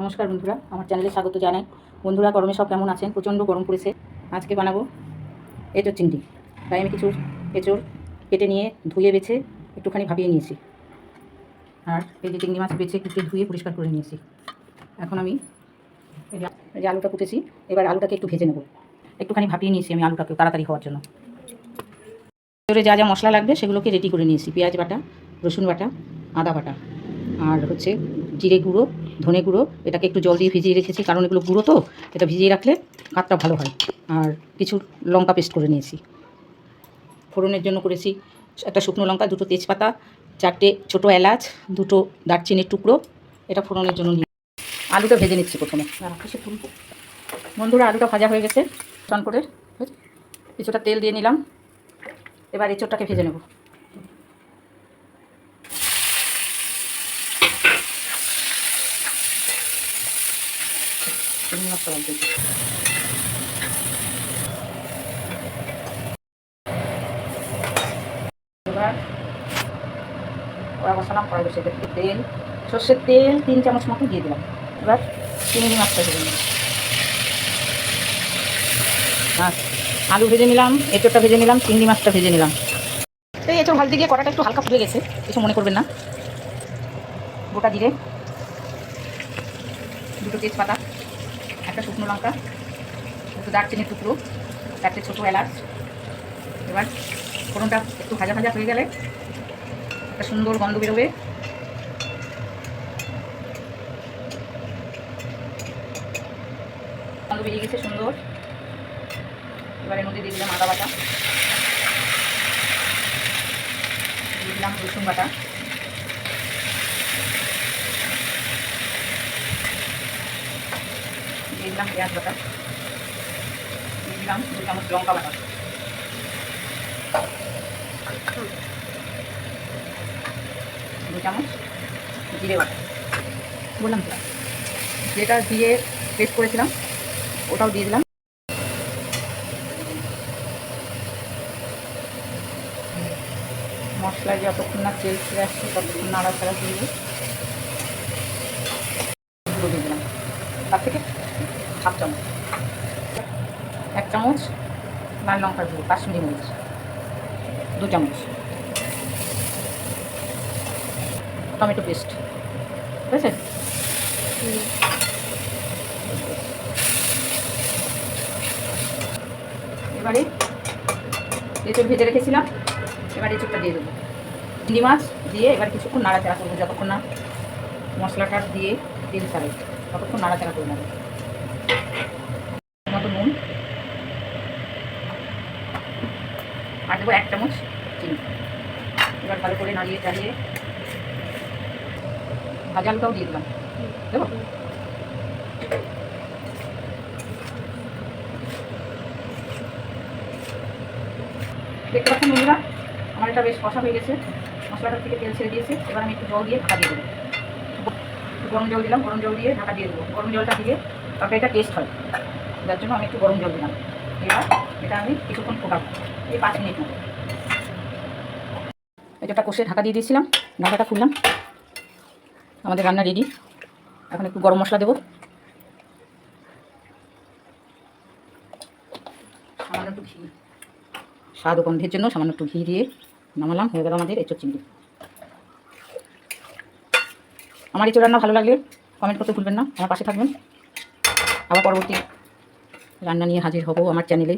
নমস্কার বন্ধুরা, আমার চ্যানেলে স্বাগত জানাই। বন্ধুরা, গরমে সব কেমন আছেন? প্রচণ্ড গরম পড়েছে। আজকে বানাবো এঁচোড় চিংড়ি। তাই আমি কিছু এঁচোড় কেটে নিয়ে ধুয়ে বেছে একটুখানি ভাপিয়ে নিয়েছি। আর এই যে চিংড়ি মাছ বেছে কুটে ধুয়ে পরিষ্কার করে নিয়েছি। এখন আমি এই যে আলুটা কুটেছি, এবার আলুটাকে একটু ভেজে নেব। একটুখানি ভাপিয়ে নিয়েছি আমি আলুটাকে তাড়াতাড়ি হওয়ার জন্য। এঁচোড়ে যা যা মশলা লাগবে সেগুলোকে রেডি করে নিয়েছি। পেঁয়াজ বাটা, রসুন বাটা, আদা বাটা, আর হচ্ছে জিরে গুঁড়ো, ধনে গুঁড়ো। এটাকে একটু জল দিয়ে ভিজিয়ে রেখেছি, কারণ এগুলো গুঁড়ো তো, এটা ভিজিয়ে রাখলে কাতটা ভালো হয়। আর কিছু লঙ্কা পেস্ট করে নিয়েছি। ফোড়নের জন্য করেছি একটা শুকনো লঙ্কা, দুটো তেজপাতা, 4টে ছোটো এলাচ, দুটো দারচিনির টুকরো। এটা ফোড়নের জন্য নিয়ে আলুটা ভেজে নিচ্ছি প্রথমে। বন্ধুরা, আলুটা ভাজা হয়ে গেছে। টান করে কিছুটা তেল দিয়ে নিলাম। এবার এঁচোড়টাকে ভেজে নেব। এবার কড়া বসালাম, কড়াই বসে তেল, সর্ষের তেল 3 চামচ মতো দিয়ে দিলাম। এবার চিংড়ি মাছটা ভেজে নিলাম। আলু ভেজে নিলাম, এঁচোড়টা ভেজে নিলাম, চিংড়ি মাছটা ভেজে নিলাম। এই এঁচোড় ভাজতে গিয়ে কড়াটা একটু হালকা ফুটে গেছে, কিছু মনে করবেন না। গোটা জিরে, দুটো তেজপাতা, একটা শুকনো লঙ্কা, দুটো দারচিনির টুকরো, 4টে ছোটো এলাচ। এবার ফোড়নটা একটু ভাজা ভাজা হয়ে গেলে একটা সুন্দর গন্ধ বেরোবে। গন্ধ বেরিয়ে গেছে সুন্দর। এবার এর মধ্যে দিয়ে দিলাম আদা বাটা, দিয়ে দিলাম রসুন বাটা, দিয়ে দিলাম পেঁয়াজ বাটা, দিয়ে দিলাম 2 চামচ লঙ্কা বাটা, 2 চামচ জিরে বাটা। বললাম তো, যেটা দিয়ে পেস্ট করেছিলাম ওটাও দিয়ে দিলাম। মশলায় যতক্ষণ না তেল ছেড়ে আসছে ততক্ষণ নাড়াচাড়া দিয়ে গুঁড়ো দিয়ে দিলাম। তার থেকে হাফ চামচ, 1 চামচ লাল লঙ্কার গুঁড়ো, কাশ্মীরি মরিচ, 2 চামচ টমেটো পেস্ট, ঠিক আছে? এবারে এঁচোড় ভেজে রেখেছিলাম, এবার এঁচোড়টা দিয়ে দেবো। চিংড়ি মাছ দিয়ে এবার কিছুক্ষণ নাড়াচাড়া করবো, যতক্ষণ না মশলাটা দিয়ে তেল ছাড়ে ততক্ষণ নাড়াচাড়া করে নেবো। মতো নুন, আর দেবো 1 চামচ চিনি। এবার ভালো করে নাড়িয়ে চাড়িয়ে ভাজা আলুটাও দিয়ে দিলাম। দেবো, দেখতে পাচ্ছেন বন্ধুরা, আমার এটা বেশ কষা হয়ে গেছে, মশলাটার থেকে তেল ছেড়ে দিয়েছে। এবার আমি একটু জল দিয়ে ঢাকা দিয়ে দেবো। গরম জল দিলাম, গরম জল দিয়ে ঢাকা দিয়ে দেবো। গরম জলটা দিয়ে তরকারিটা টেস্ট হয়, যার জন্য আমি একটু গরম জল দিলাম। এবার এটা আমি কিছুক্ষণ ফোটাবো, এই 5 মিনিট মতো। এটা কষে ঢাকা দিয়ে দিয়েছিলাম, ঢাকাটা খুললাম। আমাদের রান্না রেডি। এখন একটু গরম মশলা দেবো, সামান্য একটু ঘি, স্বাদ ও গন্ধের জন্য সামান্য একটু ঘি দিয়ে নামালাম। হয়ে গেল আমাদের এঁচোড় চিংড়ি। আমার এঁচোড় রান্না ভালো লাগলে কমেন্ট করতে ভুলবেন না, আমার পাশে থাকবেন। আবার পরবর্তী রান্না নিয়ে হাজির হব আমার চ্যানেলে।